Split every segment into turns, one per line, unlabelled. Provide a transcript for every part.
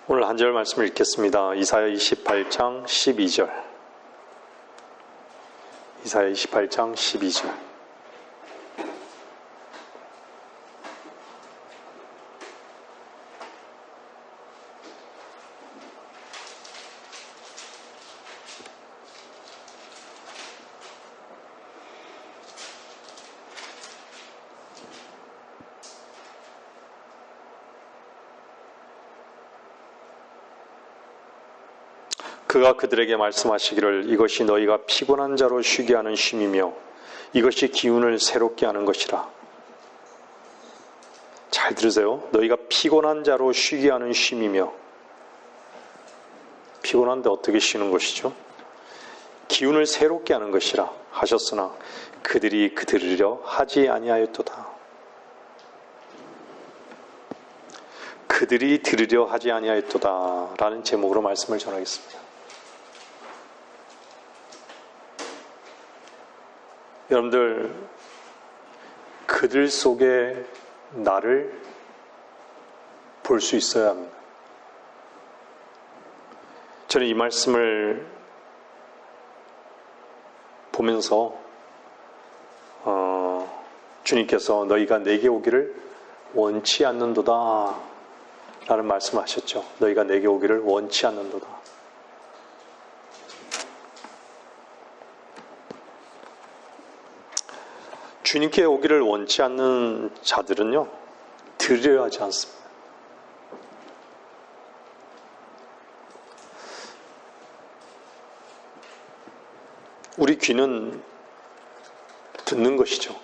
오늘 한 절 말씀을 읽겠습니다. 이사야 28장 12절. 이사야 28장 12절. 그가 그들에게 말씀하시기를 이것이 너희가 피곤한 자로 쉬게 하는 쉼이며 이것이 기운을 새롭게 하는 것이라. 잘 들으세요. 너희가 피곤한 자로 쉬게 하는 쉼이며, 피곤한데 어떻게 쉬는 것이죠? 기운을 새롭게 하는 것이라 하셨으나 그들이 그 들으려 하지 아니하였도다. 그들이 들으려 하지 아니하였도다 라는 제목으로 말씀을 전하겠습니다. 여러분들, 그들 속에 나를 볼 수 있어야 합니다. 저는 이 말씀을 보면서 주님께서 너희가 내게 오기를 원치 않는도다 라는 말씀을 하셨죠. 너희가 내게 오기를 원치 않는도다. 주님께 오기를 원치 않는 자들은요, 들으려 하지 않습니다. 우리 귀는 듣는 것이죠.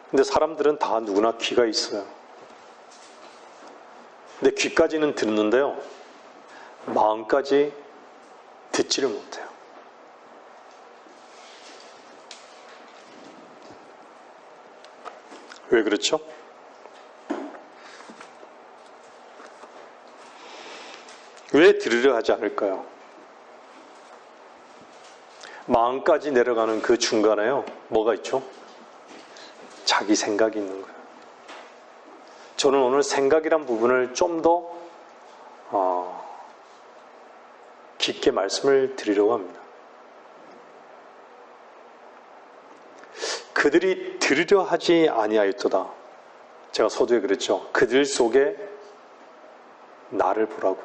근데 사람들은 다 누구나 귀가 있어요. 근데 귀까지는 듣는데요, 마음까지 듣지를 못해요. 왜 그렇죠? 왜 들으려 하지 않을까요? 마음까지 내려가는 그 중간에요, 뭐가 있죠? 자기 생각이 있는 거예요. 저는 오늘 생각이란 부분을 좀 더 깊게 말씀을 드리려고 합니다. 그들이 들으려 하지 아니하였도다. 제가 서두에 그랬죠. 그들 속에 나를 보라고.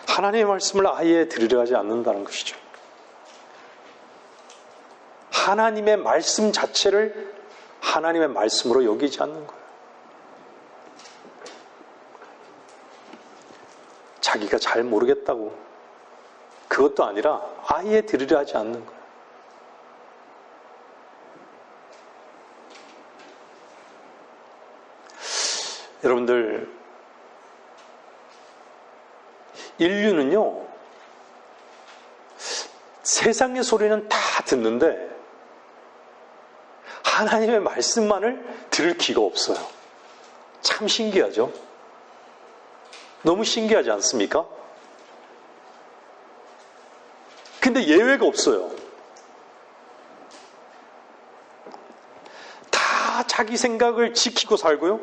하나님의 말씀을 아예 들으려 하지 않는다는 것이죠. 하나님의 말씀 자체를 하나님의 말씀으로 여기지 않는 거예요. 자기가 잘 모르겠다고. 그것도 아니라 아예 들으려 하지 않는 거예요. 여러분들, 인류는요, 세상의 소리는 다 듣는데 하나님의 말씀만을 들을 기가 없어요. 참 신기하죠? 너무 신기하지 않습니까? 근데 예외가 없어요. 다 자기 생각을 지키고 살고요,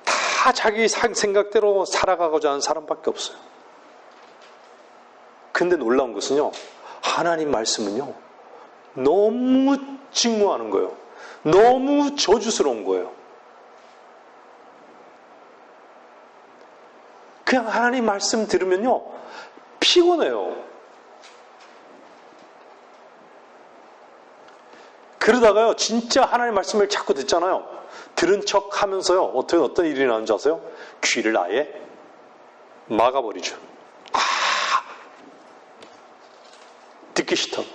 다 자기 생각대로 살아가고자 하는 사람밖에 없어요. 근데 놀라운 것은요, 하나님 말씀은요, 너무 증오하는 거예요. 너무 저주스러운 거예요. 그냥 하나님 말씀 들으면요, 피곤해요. 그러다가요, 진짜 하나님 말씀을 자꾸 듣잖아요. 들은 척 하면서요, 어떤 일이 나는 줄 아세요? 귀를 아예 막아버리죠. 듣기 싫다고.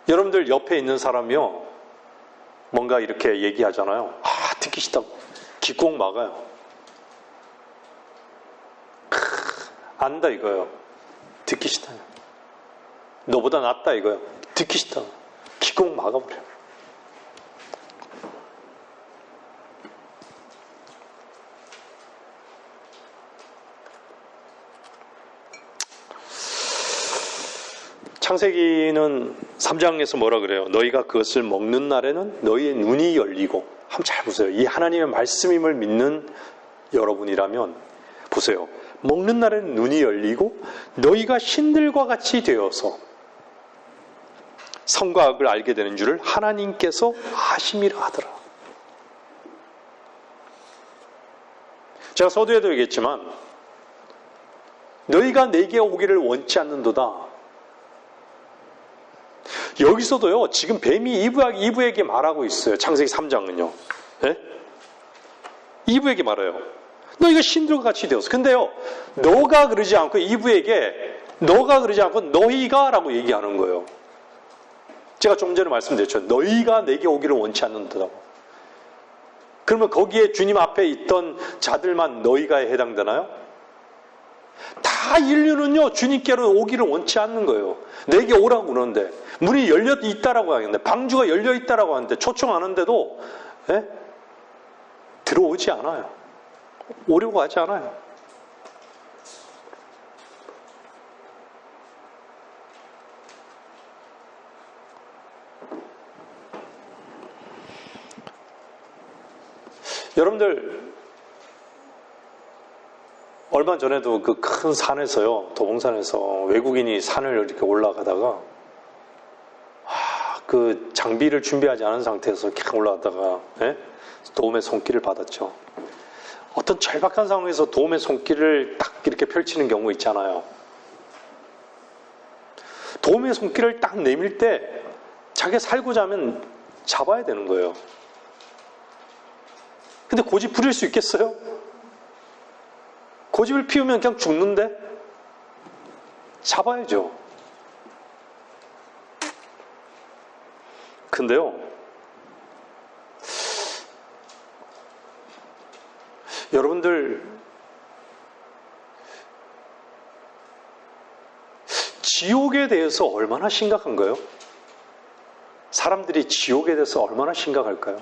여러분들 옆에 있는 사람이요, 뭔가 이렇게 얘기하잖아요. 듣기 싫다고. 귀 꼭 막아요. 안다 이거예요. 듣기 싫다. 너보다 낫다 이거예요. 듣기 싫다. 귀 꼭 막아버려요. 창세기는 3장에서 뭐라 그래요? 너희가 그것을 먹는 날에는 너희의 눈이 열리고. 한번 잘 보세요. 이 하나님의 말씀임을 믿는 여러분이라면 보세요. 먹는 날에는 눈이 열리고 너희가 신들과 같이 되어서 선과 악을 알게 되는 줄을 하나님께서 아심이라 하더라. 제가 서두에도 얘기했지만 너희가 내게 오기를 원치 않는도다. 여기서도요, 지금 뱀이 이브에게 말하고 있어요. 창세기 3장은요. 네? 이브에게 말해요. 너희가 신들과 같이 되었어. 근데요, 너가 그러지 않고 이브에게 너가 그러지 않고 너희가 라고 얘기하는 거예요. 제가 좀 전에 말씀드렸죠. 너희가 내게 오기를 원치 않는다고. 그러면 거기에 주님 앞에 있던 자들만 너희가에 해당되나요? 다 인류는요, 주님께로 오기를 원치 않는 거예요. 내게 오라고 그러는데, 문이 열려 있다라고 하는데, 방주가 열려 있다라고 하는데, 초청하는데도, 들어오지 않아요. 오려고 하지 않아요. 여러분들, 얼마 전에도 그 큰 산에서요, 도봉산에서 외국인이 산을 이렇게 올라가다가, 그 장비를 준비하지 않은 상태에서 그냥 올라가다가, 도움의 손길을 받았죠. 어떤 절박한 상황에서 도움의 손길을 딱 이렇게 펼치는 경우 있잖아요. 도움의 손길을 딱 내밀 때 자기가 살고자 하면 잡아야 되는 거예요. 근데 고집 부릴 수 있겠어요? 고집을 피우면 그냥 죽는데? 잡아야죠. 근데요, 여러분들, 지옥에 대해서 얼마나 심각한가요? 사람들이 지옥에 대해서 얼마나 심각할까요?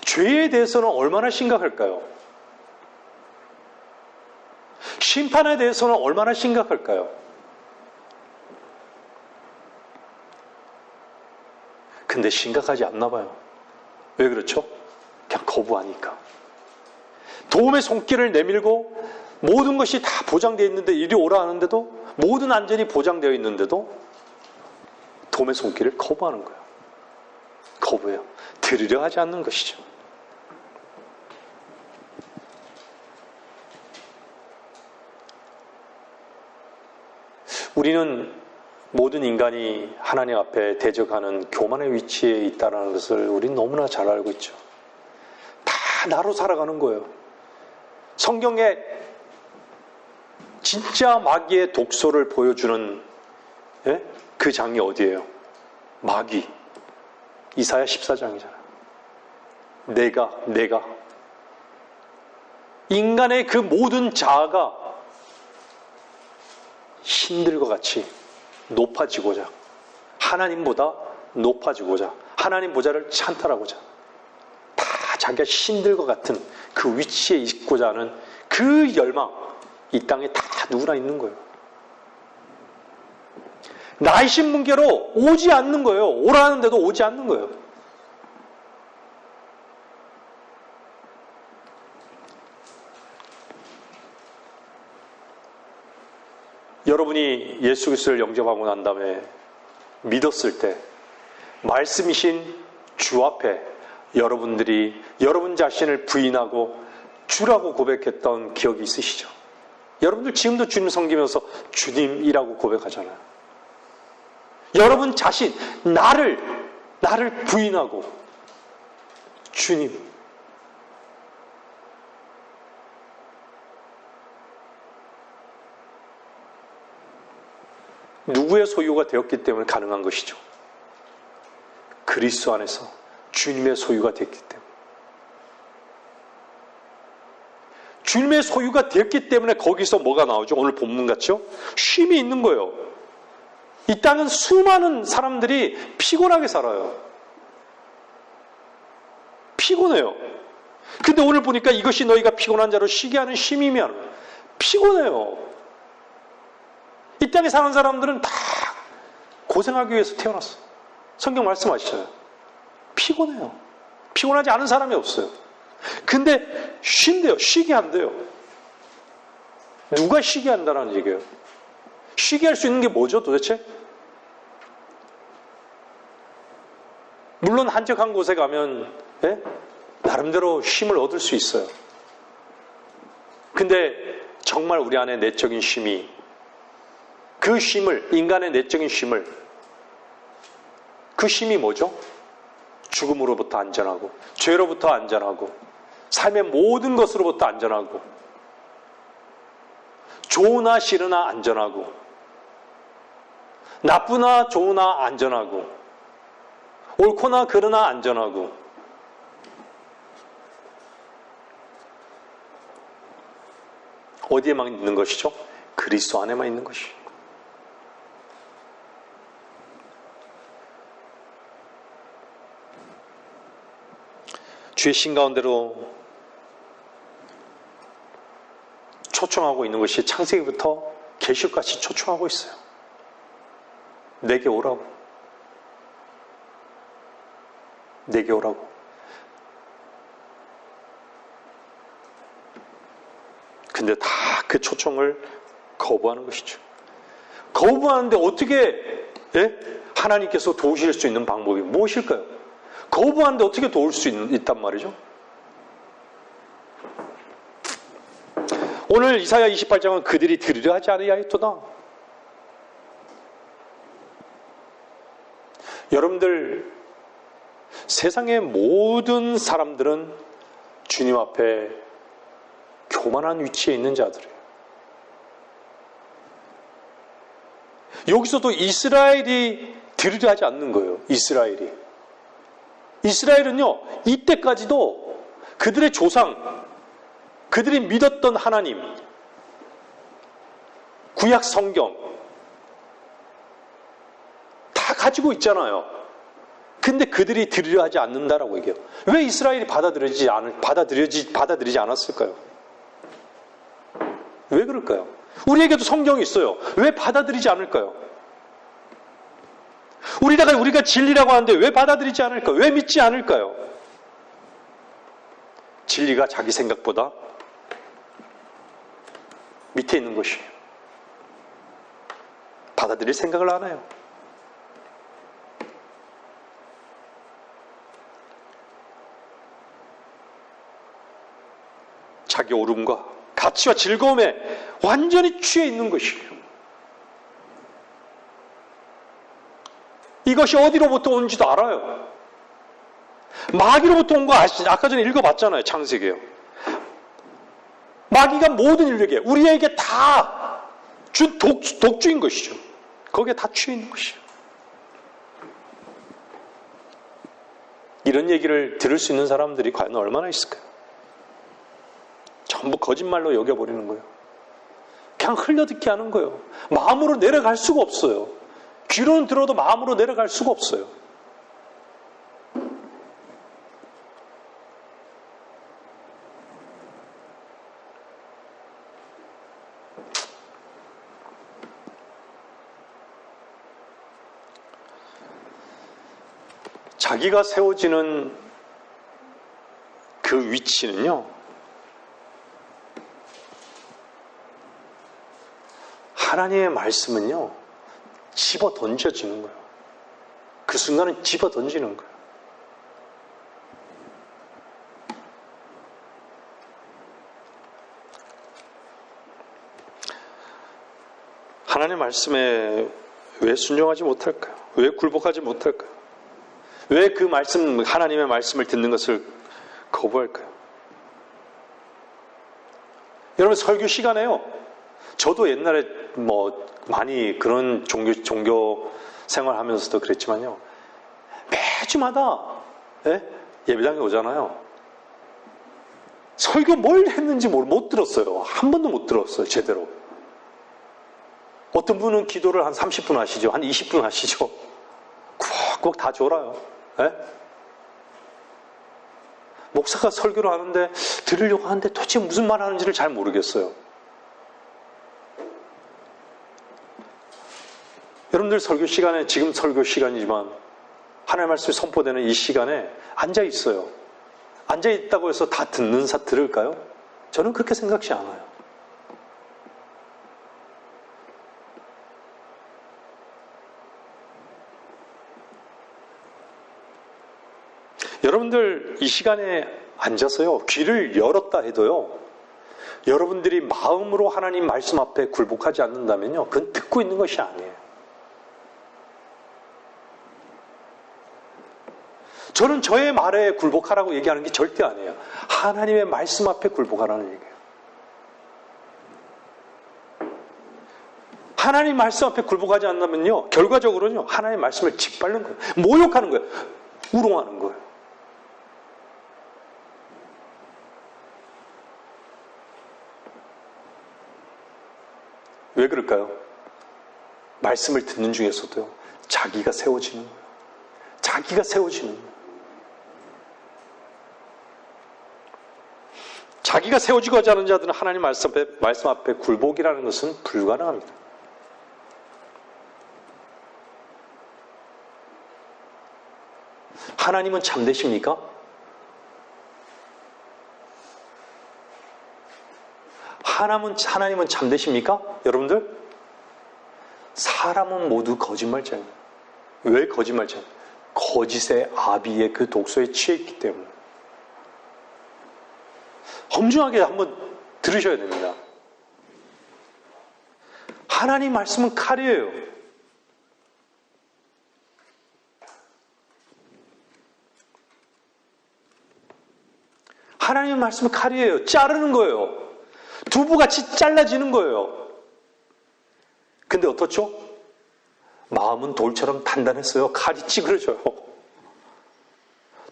죄에 대해서는 얼마나 심각할까요? 심판에 대해서는 얼마나 심각할까요? 근데 심각하지 않나 봐요. 왜 그렇죠? 그냥 거부하니까. 도움의 손길을 내밀고 모든 것이 다 보장되어 있는데, 이리 오라 하는데도, 모든 안전이 보장되어 있는데도 도움의 손길을 거부하는 거예요. 거부해요. 들으려 하지 않는 것이죠. 우리는 모든 인간이 하나님 앞에 대적하는 교만의 위치에 있다는 것을 우리는 너무나 잘 알고 있죠. 다 나로 살아가는 거예요. 성경에 진짜 마귀의 독소를 보여주는 그 장이 어디예요? 마귀. 이사야 14장이잖아요. 내가. 인간의 그 모든 자아가 신들과 같이 높아지고자, 하나님보다 높아지고자, 하나님 보좌를 찬탈하고자, 다 자기가 신들과 같은 그 위치에 있고자 하는 그 열망, 이 땅에 다 누구나 있는 거예요. 나의 신분계로 오지 않는 거예요. 오라는데도 오지 않는 거예요. 여러분이 예수 그리스도를 영접하고 난 다음에 믿었을 때 말씀이신 주 앞에 여러분들이 여러분 자신을 부인하고 주라고 고백했던 기억이 있으시죠? 여러분들 지금도 주님 섬기면서 주님이라고 고백하잖아요. 여러분 자신, 나를 부인하고 주님. 누구의 소유가 되었기 때문에 가능한 것이죠. 그리스도 안에서 주님의 소유가 됐기 때문에. 주님의 소유가 됐기 때문에 거기서 뭐가 나오죠? 오늘 본문 같죠? 쉼이 있는 거예요. 이 땅은 수많은 사람들이 피곤하게 살아요. 피곤해요. 근데 오늘 보니까 이것이 너희가 피곤한 자로 쉬게 하는 쉼이면 피곤해요. 이 땅에 사는 사람들은 다 고생하기 위해서 태어났어. 성경 말씀하시잖아요. 피곤해요. 피곤하지 않은 사람이 없어요. 근데 쉰대요. 쉬게 한대요. 누가 쉬게 한다는 얘기예요? 쉬게 할 수 있는 게 뭐죠 도대체? 물론 한적한 곳에 가면 나름대로 쉼을 얻을 수 있어요. 근데 정말 우리 안에 내적인 쉼이, 그 쉼을, 인간의 내적인 쉼을, 그 쉼이 뭐죠? 죽음으로부터 안전하고, 죄로부터 안전하고, 삶의 모든 것으로부터 안전하고, 좋으나 싫으나 안전하고, 나쁘나 좋으나 안전하고, 옳거나 그르나 안전하고, 어디에만 있는 것이죠? 그리스도 안에만 있는 것이죠. 주의 신 가운데로 초청하고 있는 것이 창세기부터 계시록까지 초청하고 있어요. 내게 오라고. 내게 오라고. 근데 다 그 초청을 거부하는 것이죠. 거부하는데 어떻게 하나님께서 도우실 수 있는 방법이 무엇일까요? 거부하는데 어떻게 도울 수 있단 말이죠? 오늘 이사야 28장은 그들이 들으려 하지 아니하였도다. 여러분들, 세상의 모든 사람들은 주님 앞에 교만한 위치에 있는 자들이에요. 여기서도 이스라엘이 들으려 하지 않는 거예요. 이스라엘은요, 이때까지도 그들의 조상, 그들이 믿었던 하나님, 구약 성경 다 가지고 있잖아요. 근데 그들이 들으려 하지 않는다라고 얘기해요. 왜 이스라엘이 받아들이지 않았을까요? 왜 그럴까요? 우리에게도 성경이 있어요. 왜 받아들이지 않을까요? 우리가 진리라고 하는데 왜 받아들이지 않을까요? 왜 믿지 않을까요? 진리가 자기 생각보다 밑에 있는 것이에요. 받아들일 생각을 안 해요. 자기 오름과 가치와 즐거움에 완전히 취해 있는 것이에요. 이것이 어디로부터 온지도 알아요. 마귀로부터 온 거 아시죠? 아까 전에 읽어봤잖아요. 창세기에요. 마귀가 모든 인류에게, 우리에게 다 준 독주인 것이죠. 거기에 다 취해 있는 것이죠. 이런 얘기를 들을 수 있는 사람들이 과연 얼마나 있을까요? 전부 거짓말로 여겨버리는 거예요. 그냥 흘려듣게 하는 거예요. 마음으로 내려갈 수가 없어요. 귀로는 들어도 마음으로 내려갈 수가 없어요. 자기가 세워지는 그 위치는요, 하나님의 말씀은요, 집어 던져지는 거예요. 그 순간은 집어 던지는 거예요. 하나님의 말씀에 왜 순종하지 못할까요? 왜 굴복하지 못할까요? 왜 그 말씀, 하나님의 말씀을 듣는 것을 거부할까요? 여러분, 설교 시간에요. 저도 옛날에 많이 그런 종교 생활하면서도 그랬지만요. 매주마다 예배당에 오잖아요. 설교 뭘 했는지 못 들었어요. 한 번도 못 들었어요. 제대로. 어떤 분은 기도를 한 30분 하시죠. 한 20분 하시죠. 꾹꾹 다 졸아요. 목사가 설교를 하는데 들으려고 하는데 도대체 무슨 말 하는지를 잘 모르겠어요. 여러분들 설교 시간에, 지금 설교 시간이지만 하나님의 말씀이 선포되는 이 시간에 앉아 있어요. 앉아 있다고 해서 다 들을까요? 저는 그렇게 생각지 않아요. 여러분들 이 시간에 앉아서요, 귀를 열었다 해도요, 여러분들이 마음으로 하나님 말씀 앞에 굴복하지 않는다면요, 그건 듣고 있는 것이 아니에요. 저는 저의 말에 굴복하라고 얘기하는 게 절대 아니에요. 하나님의 말씀 앞에 굴복하라는 얘기예요. 하나님 말씀 앞에 굴복하지 않는다면요, 결과적으로는요, 하나님의 말씀을 짓밟는 거예요. 모욕하는 거예요. 우롱하는 거예요. 왜 그럴까요? 말씀을 듣는 중에서도요, 자기가 세워지는 거예요. 자기가 세워지는 거예요. 자기가 세워지고자 하는 자들은 하나님 말씀 앞에 굴복이라는 것은 불가능합니다. 하나님은 참되십니까? 하나님은 참되십니까? 여러분들? 사람은 모두 거짓말쟁이에요. 왜 거짓말쟁이에요? 거짓의 아비의 그 독소에 취했기 때문에. 엄중하게 한번 들으셔야 됩니다. 하나님 말씀은 칼이에요. 하나님 말씀은 칼이에요. 자르는 거예요. 두부같이 잘라지는 거예요. 근데 어떻죠? 마음은 돌처럼 단단했어요. 칼이 찌그러져요.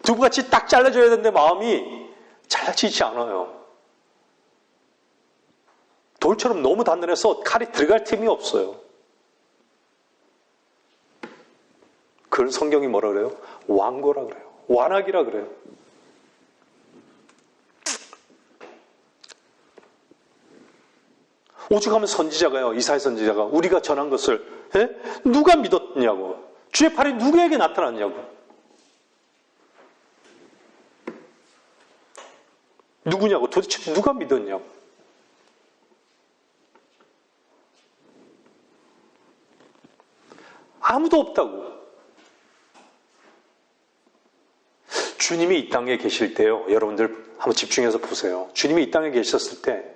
두부같이 딱 잘라져야 되는데 마음이 잘라지지 않아요. 돌처럼 너무 단단해서 칼이 들어갈 틈이 없어요. 그걸 성경이 뭐라 그래요? 완고라 그래요. 완악이라 그래요. 오죽하면 선지자가요, 이사야 선지자가 우리가 전한 것을 누가 믿었냐고, 주의 팔이 누구에게 나타났냐고, 누구냐고, 도대체 누가 믿었냐고. 아무도 없다고. 주님이 이 땅에 계실 때요, 여러분들 한번 집중해서 보세요. 주님이 이 땅에 계셨을 때,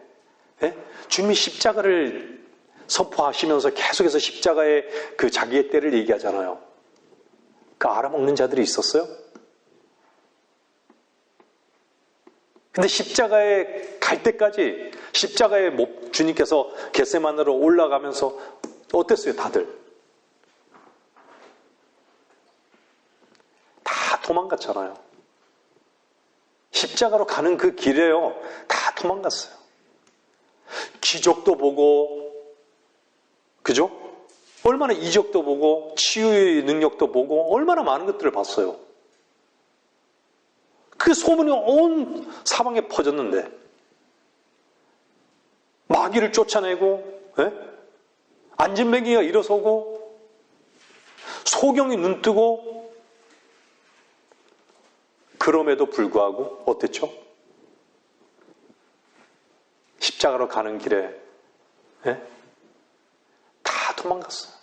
주님이 십자가를 선포하시면서 계속해서 십자가의 그 자기의 때를 얘기하잖아요. 그 알아먹는 자들이 있었어요? 근데 십자가에 갈 때까지, 십자가에 주님께서 겟세마네로 올라가면서 어땠어요, 다들? 다 도망갔잖아요. 십자가로 가는 그 길에요, 다 도망갔어요. 기적도 보고, 그죠? 얼마나 이적도 보고, 치유의 능력도 보고, 얼마나 많은 것들을 봤어요. 그 소문이 온 사방에 퍼졌는데, 마귀를 쫓아내고, 안진뱅이가 일어서고, 소경이 눈뜨고, 그럼에도 불구하고 어땠죠? 십자가로 가는 길에 다 도망갔어요.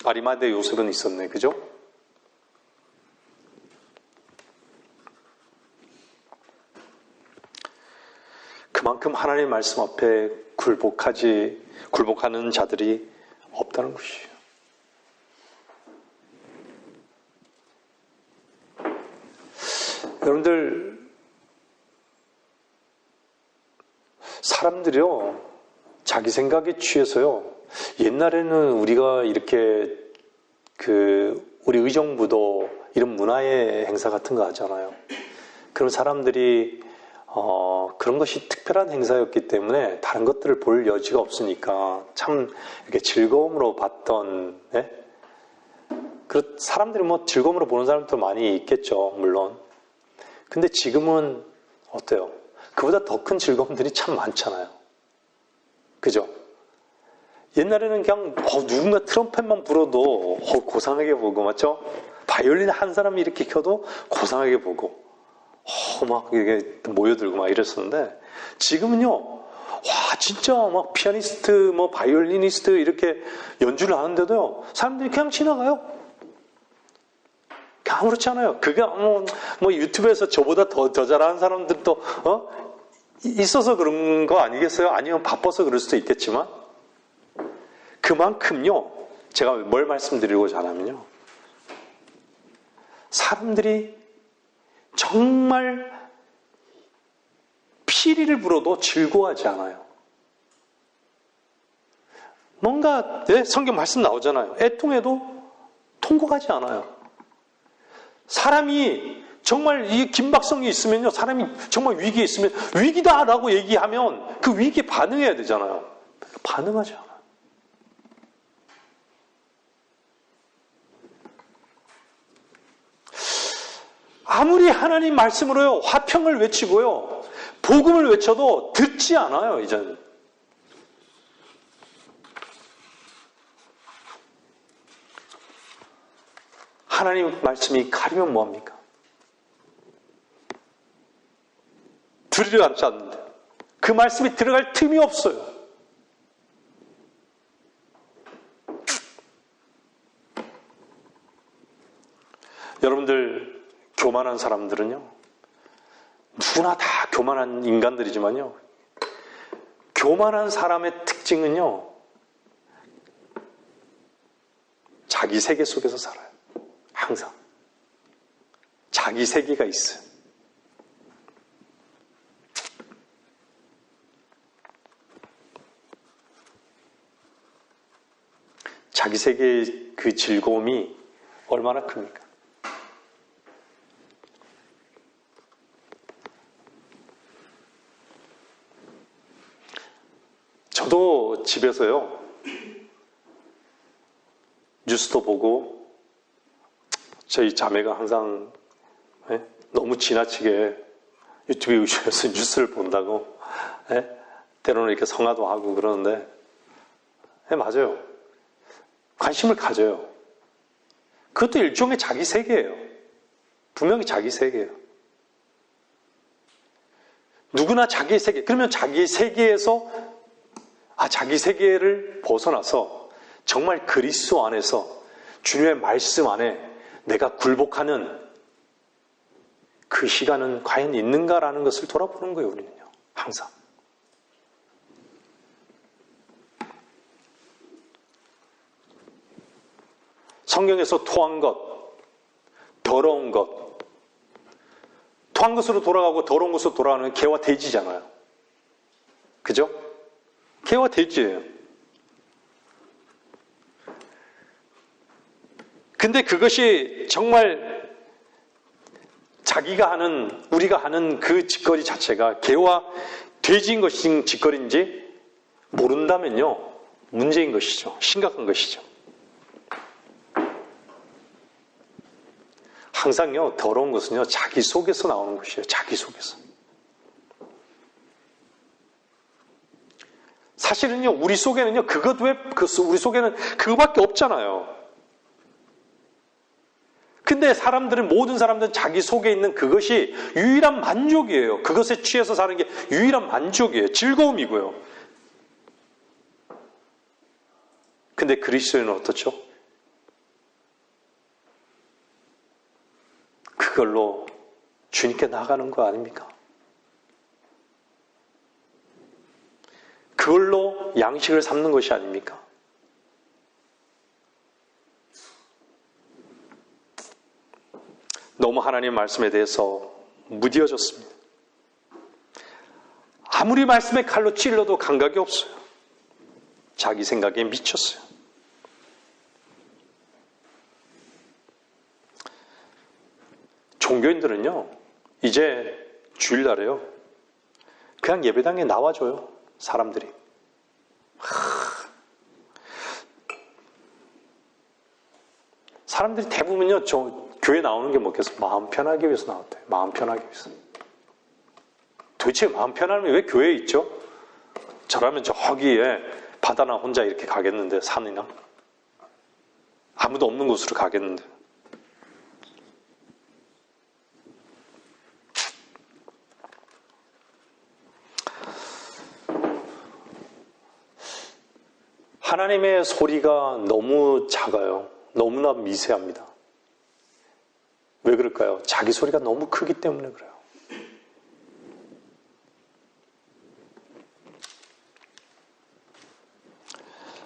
아리마대 요셉은 있었네, 그죠? 그만큼 하나님의 말씀 앞에 굴복하는 자들이 없다는 것이에요. 여러분들, 사람들이요, 자기 생각에 취해서요, 옛날에는 우리가 이렇게 우리 의정부도 이런 문화의 행사 같은 거 하잖아요. 그런 사람들이 그런 것이 특별한 행사였기 때문에 다른 것들을 볼 여지가 없으니까 참 이렇게 즐거움으로 봤던, 사람들이 뭐 즐거움으로 보는 사람도 많이 있겠죠, 물론. 근데 지금은 어때요? 그보다 더 큰 즐거움들이 참 많잖아요. 그죠? 옛날에는 그냥 누군가 트럼펫만 불어도 고상하게 보고, 맞죠? 바이올린 한 사람이 이렇게 켜도 고상하게 보고 막 이렇게 모여들고 막 이랬었는데, 지금은요, 와, 진짜 막 피아니스트, 뭐 바이올리니스트 이렇게 연주를 하는데도요, 사람들이 그냥 지나가요. 아무렇지 않아요. 그게 뭐 유튜브에서 저보다 더 잘하는 사람들도 있어서 그런 거 아니겠어요? 아니면 바빠서 그럴 수도 있겠지만, 그만큼요, 제가 뭘 말씀드리고자 하냐면요, 사람들이 정말 피리를 불어도 즐거워하지 않아요. 뭔가 성경 말씀 나오잖아요. 애통해도 통곡하지 않아요. 사람이 정말 이 긴박성이 있으면요, 사람이 정말 위기에 있으면 위기다라고 얘기하면 그 위기에 반응해야 되잖아요. 반응하지 않아요. 아무리 하나님 말씀으로요, 화평을 외치고요, 복음을 외쳐도 듣지 않아요, 이제는. 하나님 말씀이 가리면 뭐합니까? 들으려 하지 않는데, 그 말씀이 들어갈 틈이 없어요. 여러분들, 교만한 사람들은요, 누구나 다 교만한 인간들이지만요, 교만한 사람의 특징은요, 자기 세계 속에서 살아요. 항상. 자기 세계가 있어요. 자기 세계의 그 즐거움이 얼마나 큽니까? 저도 집에서요, 뉴스도 보고, 저희 자매가 항상 너무 지나치게 유튜브에 오셔서 뉴스를 본다고 때로는 이렇게 성화도 하고 그러는데, 맞아요. 관심을 가져요. 그것도 일종의 자기 세계예요. 분명히 자기 세계예요. 누구나 자기 세계, 그러면 자기 세계에서 자기 세계를 벗어나서 정말 그리스도 안에서 주님의 말씀 안에 내가 굴복하는 그 시간은 과연 있는가라는 것을 돌아보는 거예요, 우리는요. 항상. 성경에서 토한 것, 더러운 것, 토한 것으로 돌아가고 더러운 것으로 돌아가는 개와 돼지잖아요. 그죠? 개와 돼지예요. 근데 그것이 정말 자기가 하는, 우리가 하는 그 짓거리 자체가 개와 돼지인 것인 짓거리인지 모른다면요, 문제인 것이죠. 심각한 것이죠. 항상요, 더러운 것은요, 자기 속에서 나오는 것이에요. 자기 속에서. 사실은요, 우리 속에는요, 우리 속에는 그거밖에 없잖아요. 근데 모든 사람들은 자기 속에 있는 그것이 유일한 만족이에요. 그것에 취해서 사는 게 유일한 만족이에요. 즐거움이고요. 근데 그리스도인은 어떻죠? 그걸로 주님께 나가는 거 아닙니까? 그걸로 양식을 삼는 것이 아닙니까? 너무 하나님 말씀에 대해서 무뎌졌습니다. 아무리 말씀의 칼로 찔러도 감각이 없어요. 자기 생각에 미쳤어요. 종교인들은요, 이제 주일날에요, 그냥 예배당에 나와줘요. 사람들이. 사람들이 대부분요, 교회 나오는 게 뭐겠어? 마음 편하기 위해서 나왔대요. 마음 편하기 위해서. 도대체 마음 편하면 왜 교회에 있죠? 저라면 저기에 바다나 혼자 이렇게 가겠는데, 산이나 아무도 없는 곳으로 가겠는데. 하나님의 소리가 너무 작아요. 너무나 미세합니다. 왜 그럴까요? 자기 소리가 너무 크기 때문에 그래요.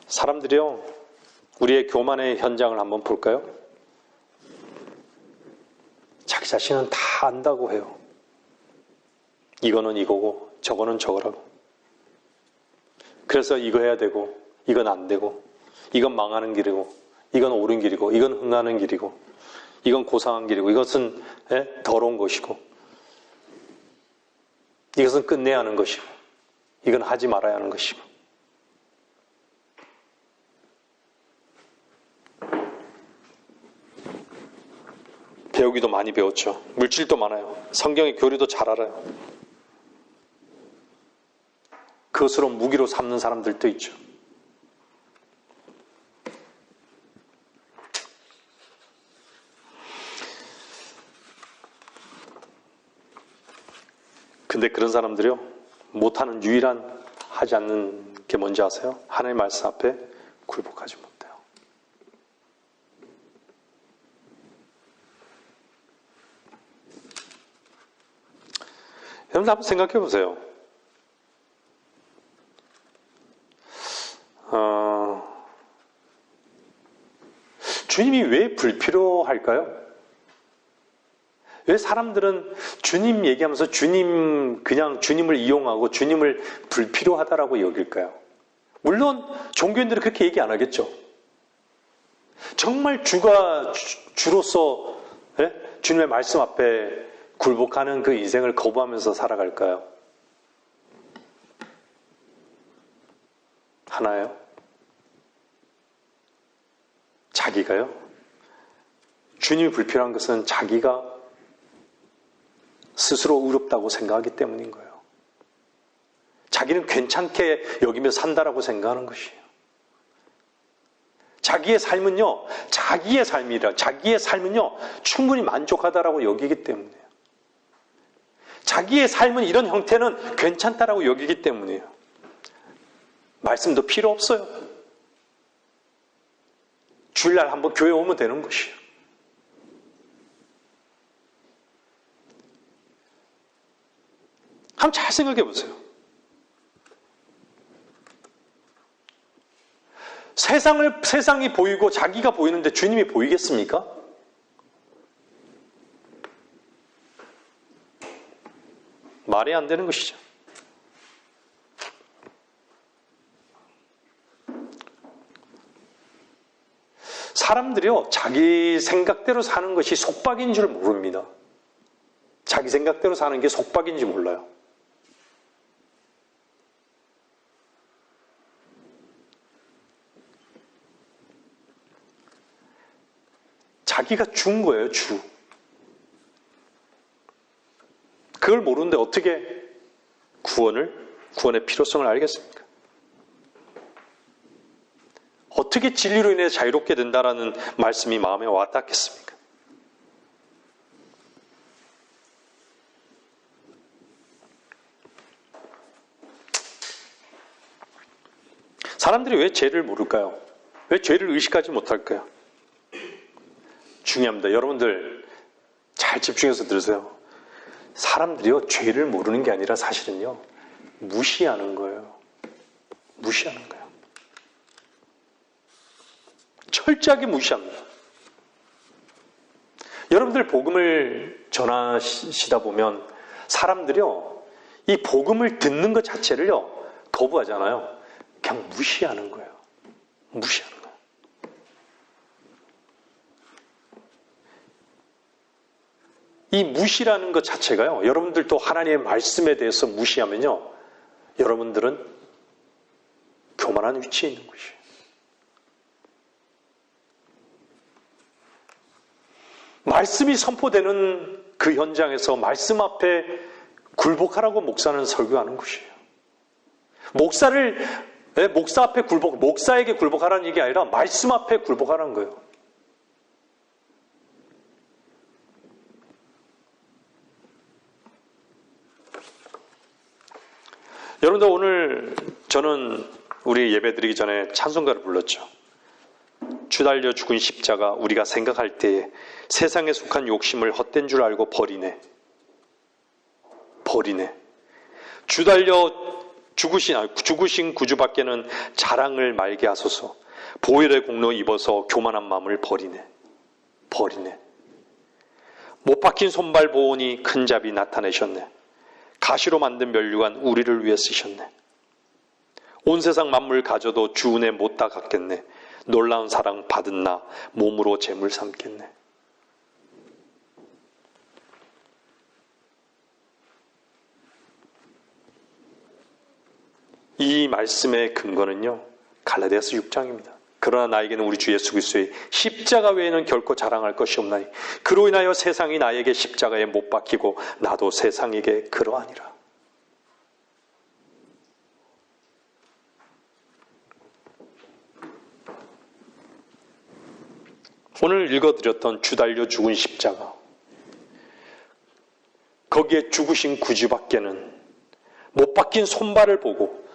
사람들이요, 우리의 교만의 현장을 한번 볼까요? 자기 자신은 다 안다고 해요. 이거는 이거고 저거는 저거라고. 그래서 이거 해야 되고 이건 안 되고, 이건 망하는 길이고 이건 옳은 길이고, 이건 흥하는 길이고, 이건 고상한 길이고, 이것은 더러운 것이고, 이것은 끝내야 하는 것이고, 이건 하지 말아야 하는 것이고. 배우기도 많이 배웠죠. 물질도 많아요. 성경의 교리도 잘 알아요. 그것으로 무기로 삼는 사람들도 있죠. 근데 그런 사람들이요, 못하는 유일한 하지 않는 게 뭔지 아세요? 하나님의 말씀 앞에 굴복하지 못해요. 여러분 한번 생각해 보세요. 주님이 왜 불필요할까요? 왜 사람들은 주님 얘기하면서 그냥 주님을 이용하고 주님을 불필요하다라고 여길까요? 물론 종교인들은 그렇게 얘기 안 하겠죠. 정말 주로서 주님의 말씀 앞에 굴복하는 그 인생을 거부하면서 살아갈까요? 하나요? 자기가요? 주님이 불필요한 것은 자기가 스스로 의롭다고 생각하기 때문인 거예요. 자기는 괜찮게 여기며 산다라고 생각하는 것이에요. 자기의 삶은요, 자기의 삶은요, 충분히 만족하다라고 여기기 때문이에요. 자기의 삶은 이런 형태는 괜찮다라고 여기기 때문이에요. 말씀도 필요 없어요. 주일날 한번 교회 오면 되는 것이에요. 한번 잘 생각해 보세요. 세상이 보이고 자기가 보이는데 주님이 보이겠습니까? 말이 안 되는 것이죠. 사람들이요, 자기 생각대로 사는 것이 속박인 줄 모릅니다. 자기 생각대로 사는 게 속박인지 몰라요. 자기가 준 거예요, 주. 그걸 모르는데 어떻게 구원의 필요성을 알겠습니까? 어떻게 진리로 인해 자유롭게 된다라는 말씀이 마음에 와 닿겠습니까? 사람들이 왜 죄를 모를까요? 왜 죄를 의식하지 못할까요? 중요합니다. 여러분들 잘 집중해서 들으세요. 사람들이요, 죄를 모르는 게 아니라 사실은요, 무시하는 거예요. 무시하는 거예요. 철저하게 무시합니다. 여러분들 복음을 전하시다 보면 사람들이요, 이 복음을 듣는 것 자체를요, 거부하잖아요. 그냥 무시하는 거예요. 무시하는 거예요. 이 무시라는 것 자체가요, 여러분들도 하나님의 말씀에 대해서 무시하면요, 여러분들은 교만한 위치에 있는 것이에요. 말씀이 선포되는 그 현장에서 말씀 앞에 굴복하라고 목사는 설교하는 것이에요. 목사 앞에 목사에게 굴복하라는 얘기 아니라 말씀 앞에 굴복하라는 거예요. 여러분들 오늘 저는 우리 예배 드리기 전에 찬송가를 불렀죠. 주 달려 죽은 십자가 우리가 생각할 때에 세상에 속한 욕심을 헛된 줄 알고 버리네. 주 달려 죽으신 구주밖에는 자랑을 말게 하소서. 보혈의 공로 입어서 교만한 마음을 버리네. 못 박힌 손발 보오니 큰 자비 나타내셨네. 가시로 만든 면류관 우리를 위해 쓰셨네. 온 세상 만물 가져도 주 은혜 못 다 갚겠네. 놀라운 사랑 받은 나 몸으로 재물 삼겠네. 이 말씀의 근거는요, 갈라디아서 6장입니다. 그러나 나에게는 우리 주 예수 그리스도의 십자가 외에는 결코 자랑할 것이 없나니 그로 인하여 세상이 나에게 십자가에 못 박히고 나도 세상에게 그러하니라. 오늘 읽어드렸던 주 달려 죽은 십자가, 거기에 죽으신 구주밖에는 못 박힌 손발을 보고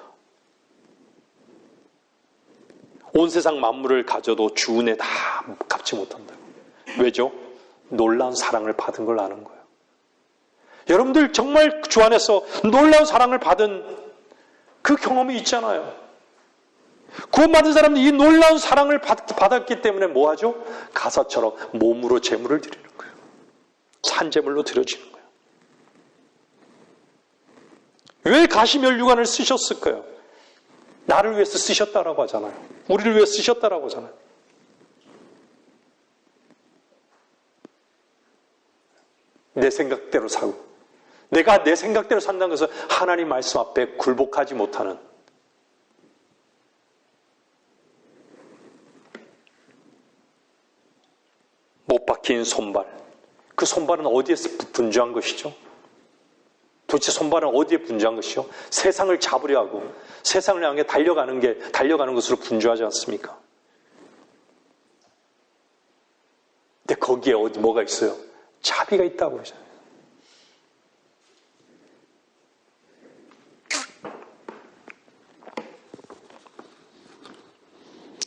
온 세상 만물을 가져도 주 은혜 다 갚지 못한다고. 왜죠? 놀라운 사랑을 받은 걸 아는 거예요. 여러분들 정말 주 안에서 놀라운 사랑을 받은 그 경험이 있잖아요. 구원받은 사람들이 이 놀라운 사랑을 받았기 때문에 뭐 하죠? 가사처럼 몸으로 제물을 드리는 거예요. 산제물로 드려지는 거예요. 왜 가시면류관을 쓰셨을까요? 나를 위해서 쓰셨다라고 하잖아요. 우리를 위해 쓰셨다라고 하잖아요. 내 생각대로 살고, 내가 내 생각대로 산다는 것은 하나님 말씀 앞에 굴복하지 못하는, 못 박힌 손발. 그 손발은 어디에서 분주한 것이죠? 도대체 손발은 어디에 분주한 것이죠? 세상을 잡으려 하고 세상을 향해 달려가는 것으로 분주하지 않습니까? 근데 거기에 뭐가 있어요? 자비가 있다고 그러잖아요.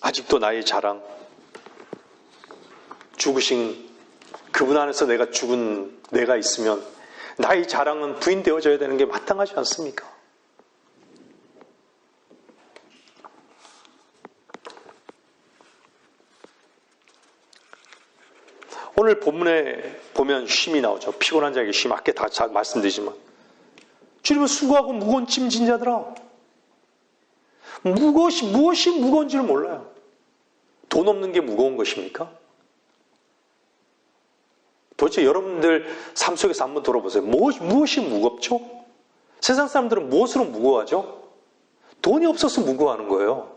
아직도 나의 자랑, 죽으신 그분 안에서 내가 죽은 내가 있으면 나의 자랑은 부인되어져야 되는 게 마땅하지 않습니까? 오늘 본문에 보면 쉼이 나오죠. 피곤한 자에게 쉼, 아까 다 말씀드리지만 주님은 수고하고 무거운 짐진 자들아. 무엇이 무거운지를 몰라요. 돈 없는 게 무거운 것입니까? 도대체 여러분들 삶 속에서 한번 돌아보세요. 무엇이 무겁죠? 세상 사람들은 무엇으로 무거워하죠? 돈이 없어서 무거워하는 거예요.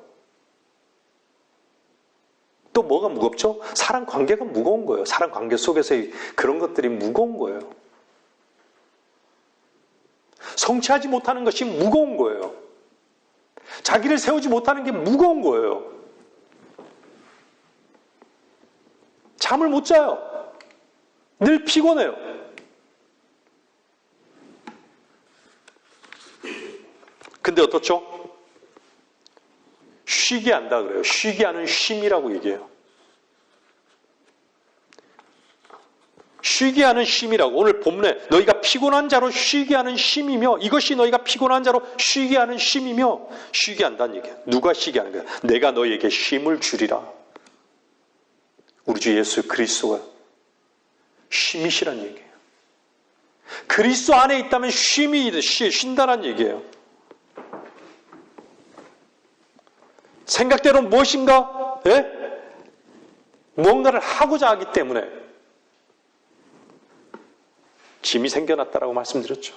또 뭐가 무겁죠? 사람 관계가 무거운 거예요. 사람 관계 속에서의 그런 것들이 무거운 거예요. 성취하지 못하는 것이 무거운 거예요. 자기를 세우지 못하는 게 무거운 거예요. 잠을 못 자요. 늘 피곤해요. 근데 어떻죠? 쉬게 한다 그래요. 쉬게 하는 쉼이라고 얘기해요. 쉬게 하는 쉼이라고. 오늘 본문에 너희가 피곤한 자로 쉬게 하는 쉼이며, 이것이 너희가 피곤한 자로 쉬게 하는 쉼이며, 쉬게 한다는 얘기예요. 누가 쉬게 하는 거야? 내가 너희에게 쉼을 주리라. 우리 주 예수 그리스도가 쉼이시란 얘기예요. 그리스도 안에 있다면 쉰다란 얘기예요. 생각대로 무엇인가, 뭔가를 하고자 하기 때문에 짐이 생겨났다라고 말씀드렸죠.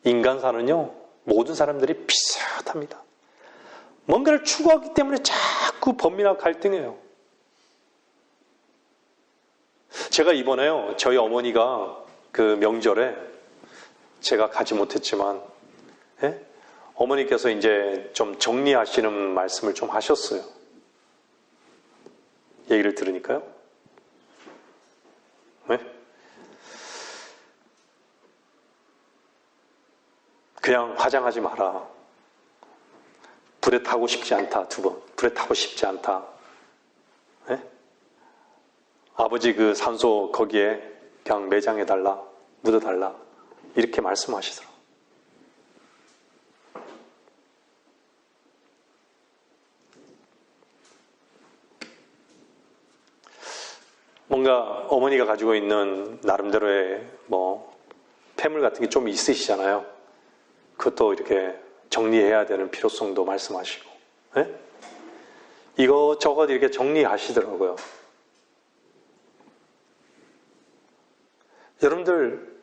인간사는요, 모든 사람들이 비슷합니다. 뭔가를 추구하기 때문에 자꾸 범민하고 갈등해요. 제가 이번에요, 저희 어머니가 그 명절에 제가 가지 못했지만, 예? 어머니께서 이제 좀 정리하시는 말씀을 좀 하셨어요. 얘기를 들으니까요. 네? 그냥 화장하지 마라. 불에 타고 싶지 않다. 2번. 불에 타고 싶지 않다. 네? 아버지 그 산소 거기에 그냥 매장해달라. 묻어달라. 이렇게 말씀하시더라고요. 뭔가 어머니가 가지고 있는 나름대로의 폐물 같은 게 좀 있으시잖아요. 그것도 이렇게 정리해야 되는 필요성도 말씀하시고, 네? 이것저것 이렇게 정리하시더라고요. 여러분들,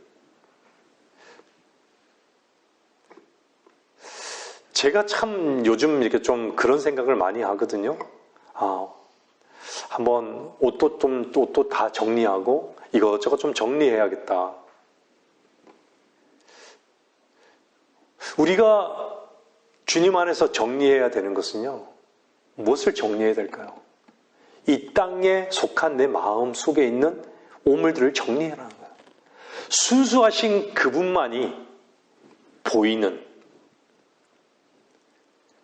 제가 참 요즘 이렇게 좀 그런 생각을 많이 하거든요. 한번 옷도 다 정리하고 이것저것 좀 정리해야겠다. 우리가 주님 안에서 정리해야 되는 것은요, 무엇을 정리해야 될까요? 이 땅에 속한 내 마음 속에 있는 오물들을 정리해라는 거예요. 순수하신 그분만이 보이는,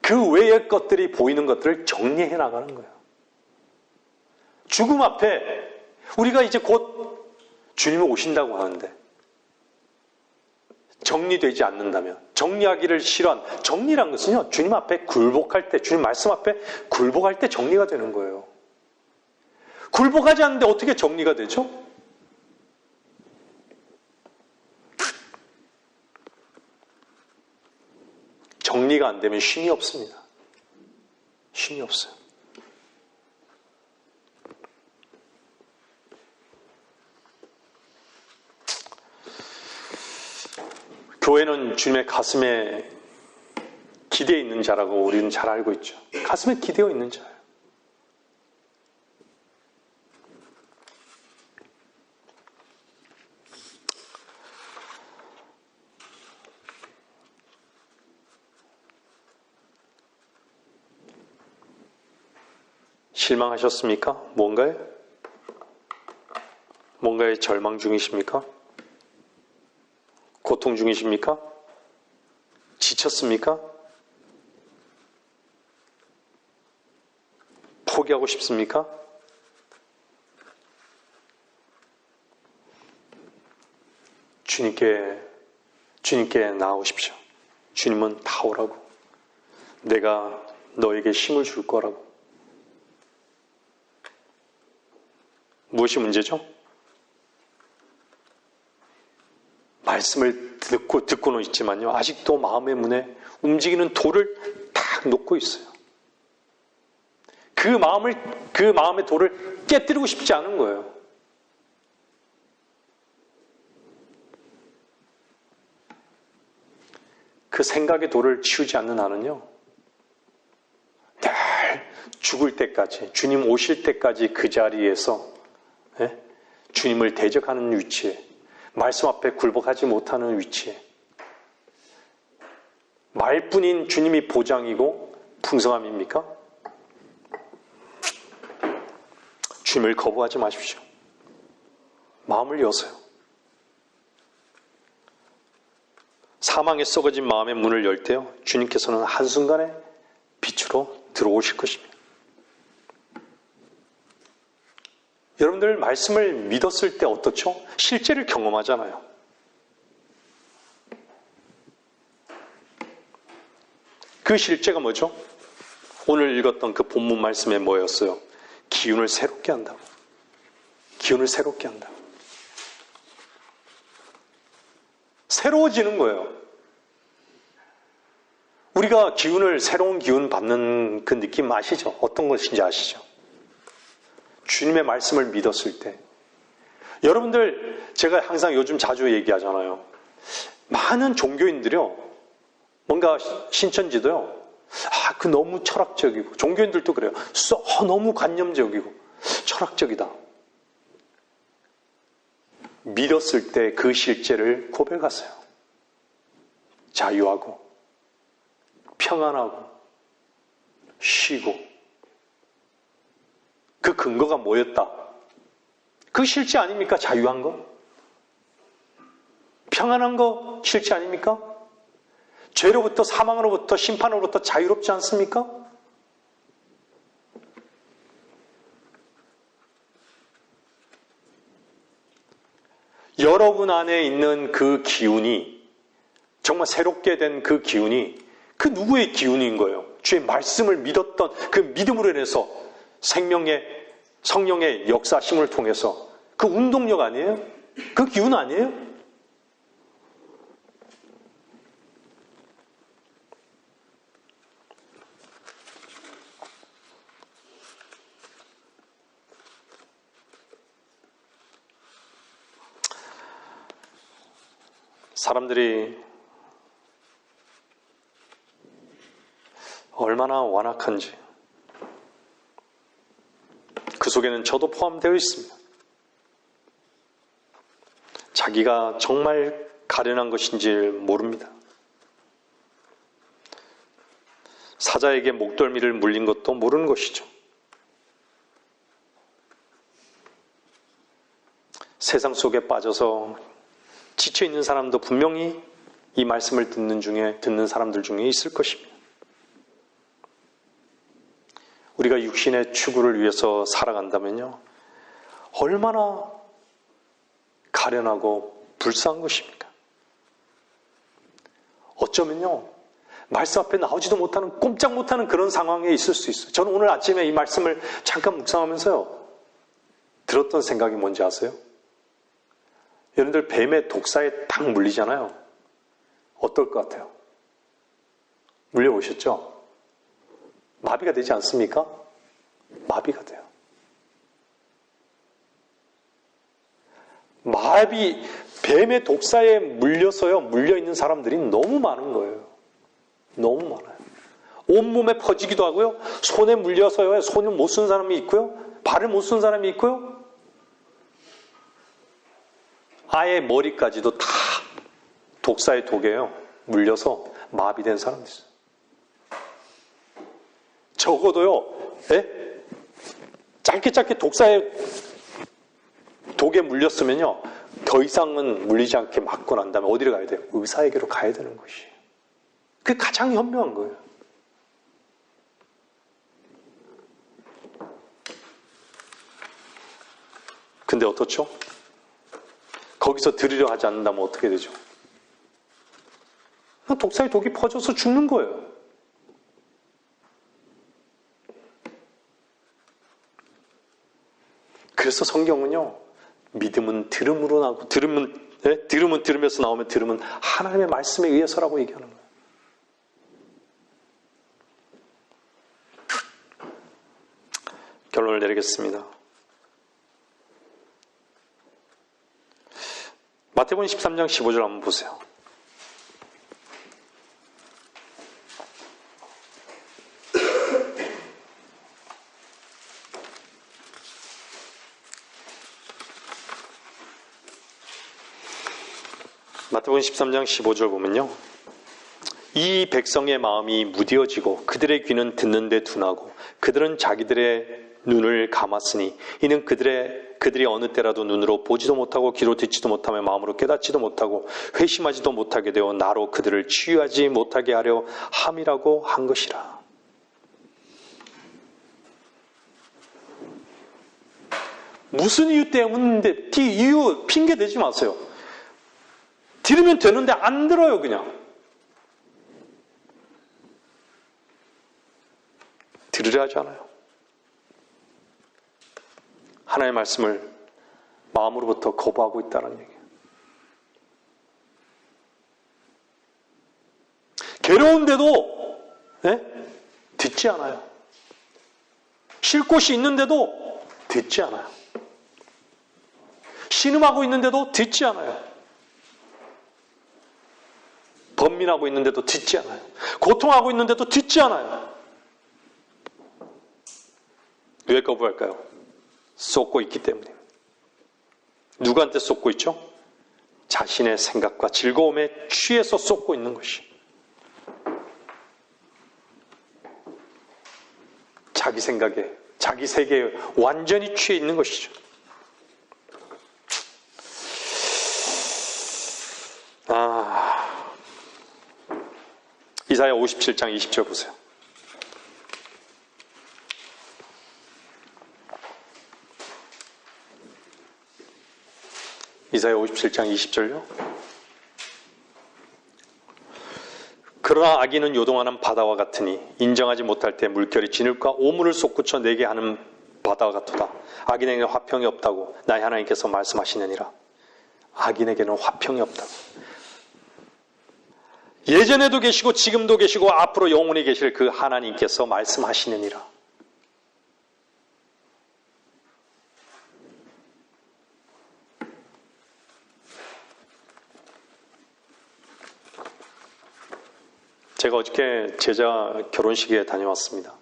그 외의 것들이 보이는 것들을 정리해 나가는 거예요. 죽음 앞에 우리가 이제 곧 주님이 오신다고 하는데 정리되지 않는다면, 정리하기를 싫어한, 정리란 것은요, 주님 앞에 굴복할 때, 주님 말씀 앞에 굴복할 때 정리가 되는 거예요. 굴복하지 않는데 어떻게 정리가 되죠? 정리가 안 되면 쉼이 없습니다. 쉼이 없어요. 교회는 주님의 가슴에 기대어 있는 자라고 우리는 잘 알고 있죠. 가슴에 기대어 있는 자예요. 실망하셨습니까? 뭔가에 절망 중이십니까? 고통 중이십니까? 지쳤습니까? 포기하고 싶습니까? 주님께 나아오십시오. 주님은 다 오라고. 내가 너에게 힘을 줄 거라고. 무엇이 문제죠? 말씀을 듣고는 있지만요, 아직도 마음의 문에 움직이는 돌을 딱 놓고 있어요. 그 마음의 돌을 깨뜨리고 싶지 않은 거예요. 그 생각의 돌을 치우지 않는 한은요, 늘 죽을 때까지, 주님 오실 때까지 그 자리에서 주님을 대적하는 위치에, 말씀 앞에 굴복하지 못하는 위치에, 말뿐인 주님이 보장이고 풍성함입니까? 주님을 거부하지 마십시오. 마음을 여세요. 사망에 썩어진 마음의 문을 열 때요, 주님께서는 한순간에 빛으로 들어오실 것입니다. 여러분들 말씀을 믿었을 때 어떻죠? 실제를 경험하잖아요. 그 실제가 뭐죠? 오늘 읽었던 그 본문 말씀에 뭐였어요? 기운을 새롭게 한다고. 기운을 새롭게 한다. 새로워지는 거예요. 우리가 새로운 기운 받는 그 느낌 아시죠? 어떤 것인지 아시죠? 주님의 말씀을 믿었을 때. 여러분들, 제가 항상 요즘 자주 얘기하잖아요. 많은 종교인들이요, 뭔가 신천지도요, 그 너무 철학적이고, 종교인들도 그래요. 너무 관념적이고 철학적이다. 믿었을 때 그 실제를 고백하세요. 자유하고 평안하고 쉬고. 그 근거가 뭐였다? 그 실제 아닙니까? 자유한 거? 평안한 거 실제 아닙니까? 죄로부터 사망으로부터 심판으로부터 자유롭지 않습니까? 여러분 안에 있는 그 기운이, 정말 새롭게 된 그 기운이 그 누구의 기운인 거예요? 주의 말씀을 믿었던 그 믿음으로 인해서 생명의 성령의 역사심을 통해서 그 운동력 아니에요? 그 기운 아니에요? 사람들이 얼마나 완악한지 그 속에는 저도 포함되어 있습니다. 자기가 정말 가련한 것인지 모릅니다. 사자에게 목덜미를 물린 것도 모르는 것이죠. 세상 속에 빠져서 지쳐있는 사람도 분명히 이 말씀을 듣는 사람들 중에 있을 것입니다. 우리가 육신의 추구를 위해서 살아간다면요, 얼마나 가련하고 불쌍한 것입니까? 어쩌면요, 말씀 앞에 나오지도 못하는, 꼼짝 못하는 그런 상황에 있을 수 있어요. 저는 오늘 아침에 이 말씀을 잠깐 묵상하면서요, 들었던 생각이 뭔지 아세요? 여러분들 뱀의 독사에 딱 물리잖아요. 어떨 것 같아요? 물려보셨죠? 마비가 되지 않습니까? 마비가 돼요. 뱀의 독사에 물려서요, 물려있는 사람들이 너무 많은 거예요. 너무 많아요. 온몸에 퍼지기도 하고요, 손에 물려서요, 손을 못 쓴 사람이 있고요, 발을 못 쓴 사람이 있고요, 아예 머리까지도 다 독사의 독에요, 물려서 마비된 사람도 있어요. 적어도요, 짧게 독사의 독에 물렸으면요, 더 이상은 물리지 않게 맞고 난 다음에 어디로 가야 돼요? 의사에게로 가야 되는 것이에요. 그게 가장 현명한 거예요. 근데 어떻죠? 거기서 들으려 하지 않는다면 어떻게 되죠? 독사의 독이 퍼져서 죽는 거예요. 그래서 성경은요, 믿음은 들음으로 나오고, 들음은 들으면서 나오면 들음은 하나님의 말씀에 의해서라고 얘기하는 거예요. 결론을 내리겠습니다. 마태복음 13장 15절 한번 보세요. 마태복음 13장 15절 보면요, 이 백성의 마음이 무뎌지고 그들의 귀는 듣는 데 둔하고 그들은 자기들의 눈을 감았으니 이는 그들이 어느 때라도 눈으로 보지도 못하고 귀로 듣지도 못하며 마음으로 깨닫지도 못하고 회심하지도 못하게 되어 나로 그들을 치유하지 못하게 하려 함이라고 한 것이라. 무슨 이유 때문인데 이유 핑계 대지 마세요. 들으면 되는데 안 들어요. 그냥 들으려 하지 않아요. 하나님의 말씀을 마음으로부터 거부하고 있다는 얘기예요. 괴로운데도 듣지 않아요. 쉴 곳이 있는데도 듣지 않아요. 신음하고 있는데도 듣지 않아요. 번민하고 있는데도 듣지 않아요. 고통하고 있는데도 듣지 않아요. 왜 거부할까요? 쏟고 있기 때문에. 누구한테 쏟고 있죠? 자신의 생각과 즐거움에 취해서 쏟고 있는 것이. 자기 생각에, 자기 세계에 완전히 취해 있는 것이죠. 이사야 57장 20절 보세요. 이사야 57장 20절요. 그러나 악인은 요동하는 바다와 같으니 인정하지 못할 때 물결이 진흙과 오물을 솟구쳐 내게 하는 바다와 같도다. 악인에게는 화평이 없다고 나의 하나님께서 말씀하시느니라. 악인에게는 화평이 없다고. 예전에도 계시고 지금도 계시고 앞으로 영원히 계실 그 하나님께서 말씀하시느니라. 제가 어저께 제자 결혼식에 다녀왔습니다.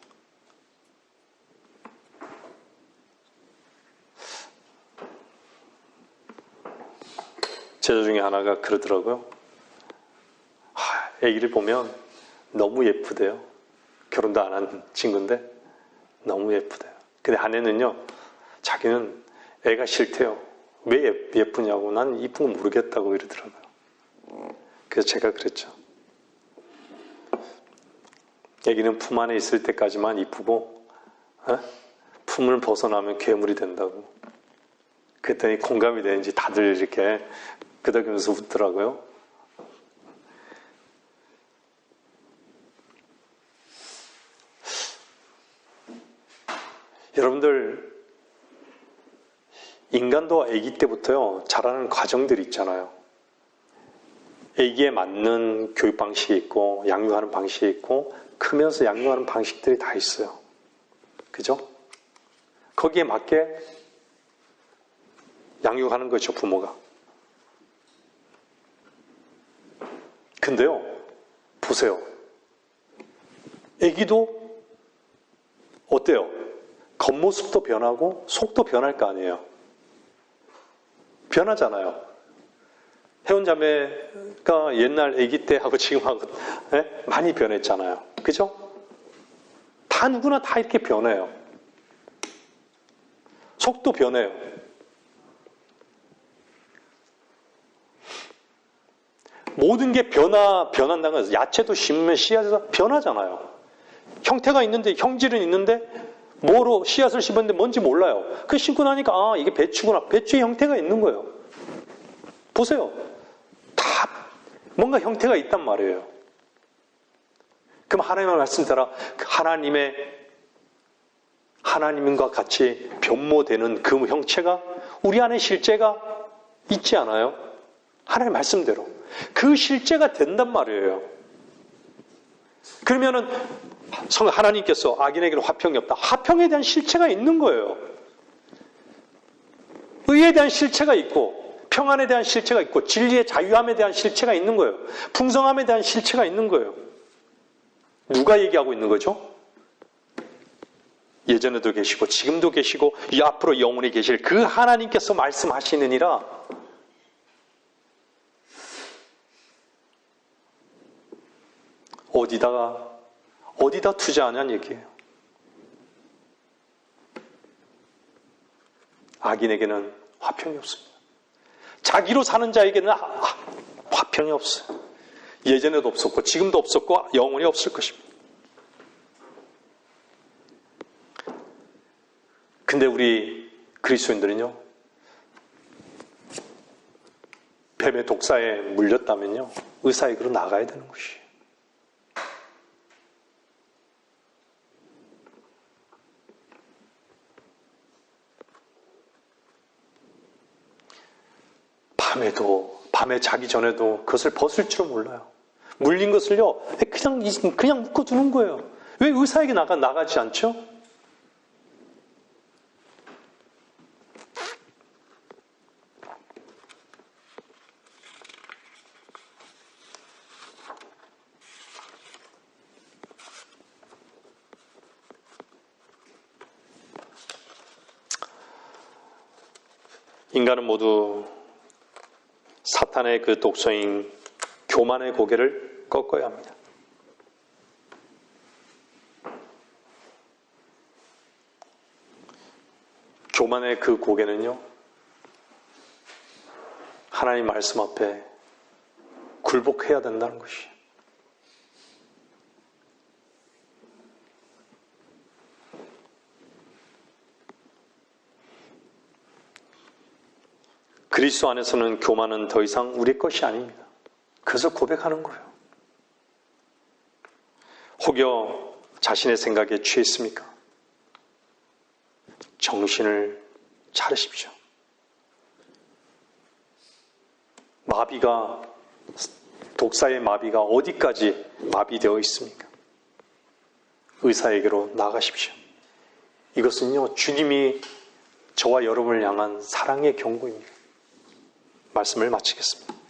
제자 중에 하나가 그러더라고요. 애기를 보면 너무 예쁘대요. 결혼도 안 한 친구인데 너무 예쁘대요. 근데 아내는요, 자기는 애가 싫대요. 왜 예쁘냐고. 난 이쁜 거 모르겠다고 이러더라고요. 그래서 제가 그랬죠. 애기는 품 안에 있을 때까지만 이쁘고 품을 벗어나면 괴물이 된다고. 그랬더니 공감이 되는지 다들 이렇게 끄덕이면서 웃더라고요. 여러분들, 인간도 아기 때부터요, 자라는 과정들이 있잖아요. 아기에 맞는 교육 방식이 있고, 양육하는 방식이 있고, 크면서 양육하는 방식들이 다 있어요. 그죠? 거기에 맞게 양육하는 거죠, 부모가. 근데요, 보세요. 아기도 어때요? 겉모습도 변하고 속도 변할 거 아니에요. 변하잖아요. 혜원자매가 옛날 아기 때하고 지금하고 많이 변했잖아요. 그죠? 다 누구나 다 이렇게 변해요. 속도 변해요. 모든 게 변한다는 거예요. 야채도 심으면 씨앗에서 변하잖아요. 형태가 있는데, 형질은 있는데 뭐로 씨앗을 심었는데 뭔지 몰라요. 그 심고 나니까 이게 배추구나. 배추의 형태가 있는 거예요. 보세요. 다 뭔가 형태가 있단 말이에요. 그럼 하나님의 말씀 따라 하나님과 같이 변모되는 그 형체가 우리 안에 실제가 있지 않아요? 하나님의 말씀대로. 그 실제가 된단 말이에요. 그러면은 하나님께서 악인에게는 화평이 없다. 화평에 대한 실체가 있는 거예요. 의에 대한 실체가 있고, 평안에 대한 실체가 있고, 진리의 자유함에 대한 실체가 있는 거예요. 풍성함에 대한 실체가 있는 거예요. 누가 얘기하고 있는 거죠? 예전에도 계시고, 지금도 계시고, 이 앞으로 영원히 계실 그 하나님께서 말씀하시느니라. 어디다 투자하냐는 얘기예요. 악인에게는 화평이 없습니다. 자기로 사는 자에게는 화평이 없어요. 예전에도 없었고 지금도 없었고 영원히 없을 것입니다. 근데 우리 그리스도인들은요, 뱀의 독사에 물렸다면요, 의사의 길로 나가야 되는 것이에요. 밤에 자기 전에도 그것을 벗을 줄 몰라요. 물린 것을요, 그냥 묶어두는 거예요. 왜 의사에게 나가지 않죠? 인간은 모두 사탄의 그 독소인 교만의 고개를 꺾어야 합니다. 교만의 그 고개는요, 하나님 말씀 앞에 굴복해야 된다는 것이에요. 그리스도 안에서는 교만은 더 이상 우리 것이 아닙니다. 그래서 고백하는 거예요. 혹여 자신의 생각에 취했습니까? 정신을 차리십시오. 마비가, 독사의 마비가 어디까지 마비되어 있습니까? 의사에게로 나가십시오. 이것은요, 주님이 저와 여러분을 향한 사랑의 경고입니다. 말씀을 마치겠습니다.